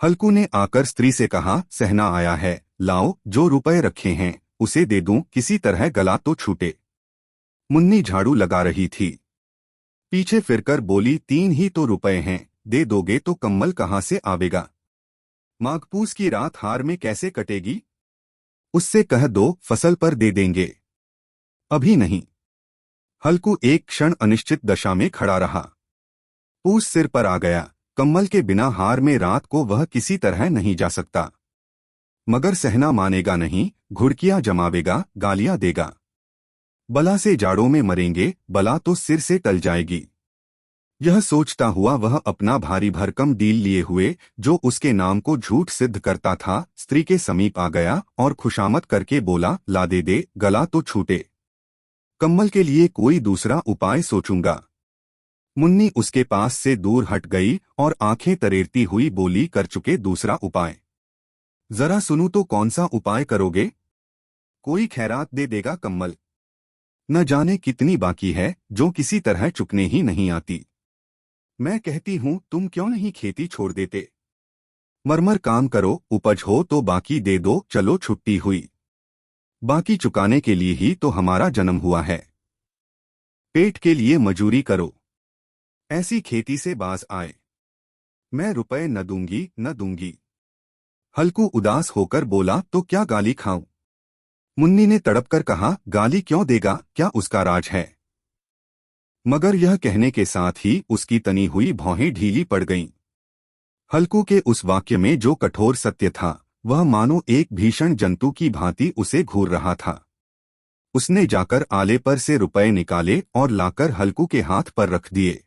हल्कू ने आकर स्त्री से कहा, सहना आया है, लाओ जो रुपए रखे हैं उसे दे दूं, किसी तरह गला तो छूटे। मुन्नी झाड़ू लगा रही थी, पीछे फिरकर बोली, 3 ही तो रुपए हैं, दे दोगे तो कम्मल कहाँ से आवेगा? माघपूस की रात हार में कैसे कटेगी? उससे कह दो फसल पर दे देंगे, अभी नहीं। हल्कू एक क्षण अनिश्चित दशा में खड़ा रहा। पूस सिर पर आ गया, कम्मल के बिना हार में रात को वह किसी तरह नहीं जा सकता। मगर सहना मानेगा नहीं, घुड़कियां जमावेगा, गालियां देगा। बला से जाड़ों में मरेंगे, बला तो सिर से टल जाएगी। यह सोचता हुआ वह अपना भारी भरकम डील लिए हुए, जो उसके नाम को झूठ सिद्ध करता था, स्त्री के समीप आ गया और खुशामद करके बोला, ला दे, गला तो छूटे। कम्मल के लिए कोई दूसरा उपाय सोचूंगा। मुन्नी उसके पास से दूर हट गई और आंखें तरेरती हुई बोली, कर चुके दूसरा उपाय। जरा सुनूं तो कौन सा उपाय करोगे? कोई खैरात दे देगा कम्मल। न जाने कितनी बाकी है जो किसी तरह चुकने ही नहीं आती। मैं कहती हूं तुम क्यों नहीं खेती छोड़ देते? मरमर काम करो, उपज हो तो बाकी दे दो, चलो छुट्टी हुई। बाकी चुकाने के लिए ही तो हमारा जन्म हुआ है। पेट के लिए मजूरी करो, ऐसी खेती से बाज आए। मैं रुपए न दूंगी न दूंगी। हल्कू उदास होकर बोला, तो क्या गाली खाऊं? मुन्नी ने तड़प कर कहा, गाली क्यों देगा, क्या उसका राज है? मगर यह कहने के साथ ही उसकी तनी हुई भौहें ढीली पड़ गईं। हल्कू के उस वाक्य में जो कठोर सत्य था, वह मानो एक भीषण जंतु की भांति उसे घूर रहा था। उसने जाकर आले पर से रुपए निकाले और लाकर हल्कू के हाथ पर रख दिए।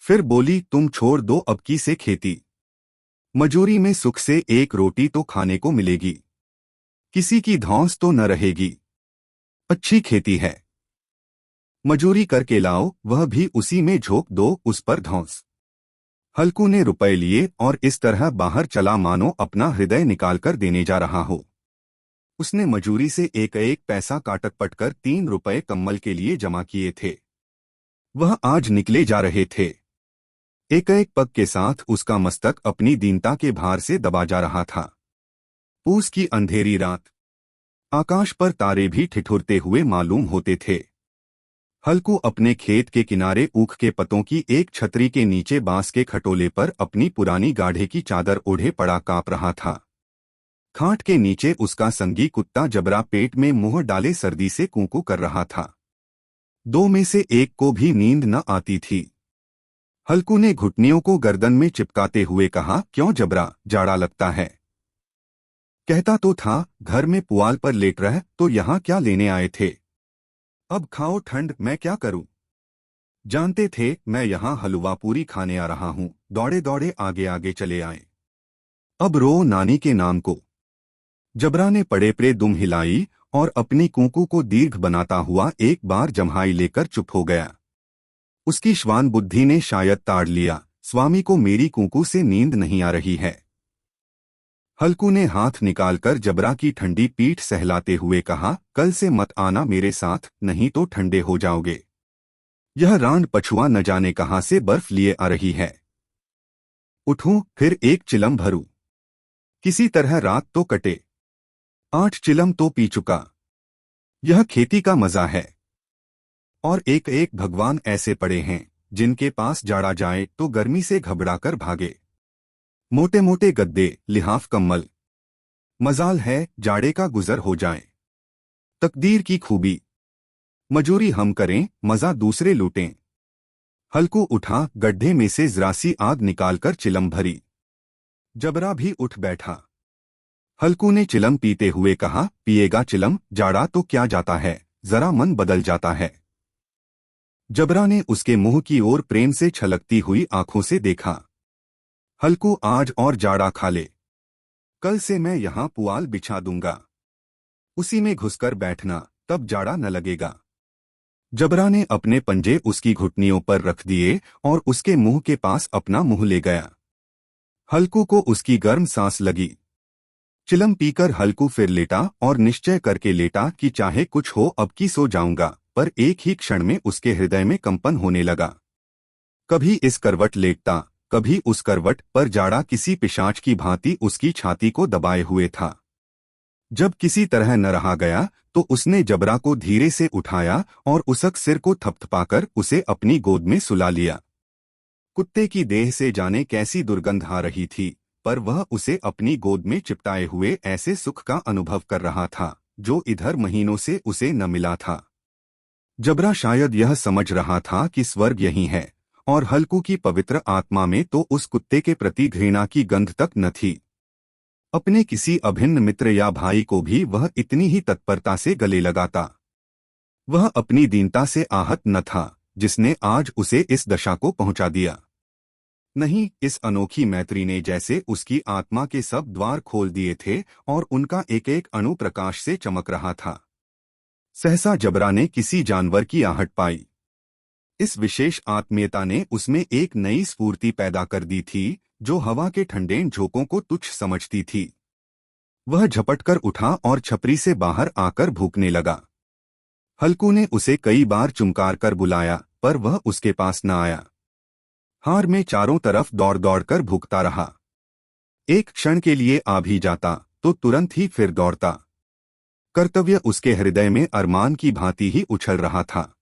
फिर बोली, तुम छोड़ दो अब की से खेती। मजूरी में सुख से एक रोटी तो खाने को मिलेगी, किसी की धौंस तो न रहेगी। अच्छी खेती है, मजूरी करके लाओ, वह भी उसी में झोंक दो, उस पर धौंस। हल्कू ने रुपए लिए और इस तरह बाहर चला मानो अपना हृदय निकालकर देने जा रहा हो। उसने मजूरी से एक एक पैसा काटक पटकर 3 रुपए कम्मल के लिए जमा किए थे। वह आज निकले जा रहे थे। एक एक पग के साथ उसका मस्तक अपनी दीनता के भार से दबा जा रहा था। पूस की अंधेरी रात, आकाश पर तारे भी ठिठुरते हुए मालूम होते थे। हल्कू अपने खेत के किनारे ऊख के पत्तों की एक छतरी के नीचे बांस के खटोले पर अपनी पुरानी गाढ़े की चादर ओढ़े पड़ा कांप रहा था। खाट के नीचे उसका संगी कुत्ता जबरा पेट में मुंह डाले सर्दी से कूकू कर रहा था। 2 में से एक को भी नींद न आती थी। हल्कू ने घुटनियों को गर्दन में चिपकाते हुए कहा, क्यों जबरा, जाड़ा लगता है? कहता तो था घर में पुआल पर लेट रह, तो यहाँ क्या लेने आए थे? अब खाओ ठंड, मैं क्या करूं? जानते थे मैं यहाँ हलवा पूरी खाने आ रहा हूं, दौड़े दौड़े आगे आगे चले आए। अब रो नानी के नाम को। जबरा ने पड़े पड़े दुम हिलाई और अपनी कूकू को दीर्घ बनाता हुआ एक बार जम्हाई लेकर चुप हो गया। उसकी श्वान बुद्धि ने शायद ताड़ लिया, स्वामी को मेरी कूकू से नींद नहीं आ रही है। हल्कू ने हाथ निकालकर जबरा की ठंडी पीठ सहलाते हुए कहा, कल से मत आना मेरे साथ, नहीं तो ठंडे हो जाओगे। यह रांड पछुआ न जाने कहां से बर्फ लिए आ रही है। उठूं फिर एक चिलम भरूं, किसी तरह रात तो कटे। 8 चिलम तो पी चुका। यह खेती का मजा है। और एक एक भगवान ऐसे पड़े हैं जिनके पास जाड़ा जाए तो गर्मी से घबराकर भागे। मोटे मोटे गद्दे, लिहाफ कम्बल। मजाल है जाड़े का गुजर हो जाए। तकदीर की खूबी, मजूरी हम करें, मजा दूसरे लूटें। हल्कू उठा, गड्ढे में से जरासी आग निकालकर चिलम भरी। जबरा भी उठ बैठा। हल्कू ने चिलम पीते हुए कहा, पिएगा चिलम, जाड़ा तो क्या जाता है, जरा मन बदल जाता है। जबरा ने उसके मुंह की ओर प्रेम से छलकती हुई आंखों से देखा। हल्कू आज और जाड़ा खा ले, कल से मैं यहां पुआल बिछा दूंगा, उसी में घुसकर बैठना, तब जाड़ा न लगेगा। जबरा ने अपने पंजे उसकी घुटनियों पर रख दिए और उसके मुंह के पास अपना मुंह ले गया। हल्कू को उसकी गर्म सांस लगी। चिलम पीकर हल्कू फिर लेटा और निश्चय करके लेटा कि चाहे कुछ हो अब की सो जाऊंगा, पर एक ही क्षण में उसके हृदय में कंपन होने लगा। कभी इस करवट लेटता, कभी उस करवट पर जाड़ा किसी पिशाच की भांति उसकी छाती को दबाए हुए था। जब किसी तरह न रहा गया तो उसने जबरा को धीरे से उठाया और उसक सिर को थपथपाकर उसे अपनी गोद में सुला लिया। कुत्ते की देह से जाने कैसी दुर्गंध आ रही थी, पर वह उसे अपनी गोद में चिपटाए हुए ऐसे सुख का अनुभव कर रहा था जो इधर महीनों से उसे न मिला था। जबरा शायद यह समझ रहा था कि स्वर्ग यही है, और हल्कू की पवित्र आत्मा में तो उस कुत्ते के प्रति घृणा की गंध तक न थी। अपने किसी अभिन्न मित्र या भाई को भी वह इतनी ही तत्परता से गले लगाता। वह अपनी दीनता से आहत न था जिसने आज उसे इस दशा को पहुंचा दिया। नहीं, इस अनोखी मैत्री ने जैसे उसकी आत्मा के सब द्वार खोल दिए थे और उनका एक एक अणु प्रकाश से चमक रहा था। सहसा जबरा ने किसी जानवर की आहट पाई। इस विशेष आत्मीयता ने उसमें एक नई स्फूर्ति पैदा कर दी थी जो हवा के ठंडे झोंकों को तुच्छ समझती थी। वह झपटकर उठा और छपरी से बाहर आकर भूखने लगा। हल्कू ने उसे कई बार चुमकार कर बुलाया, पर वह उसके पास न आया। हार में चारों तरफ दौड़ दौड़ कर भूखता रहा। एक क्षण के लिए आ भी जाता तो तुरंत ही फिर दौड़ता। कर्तव्य उसके हृदय में अरमान की भांति ही उछल रहा था।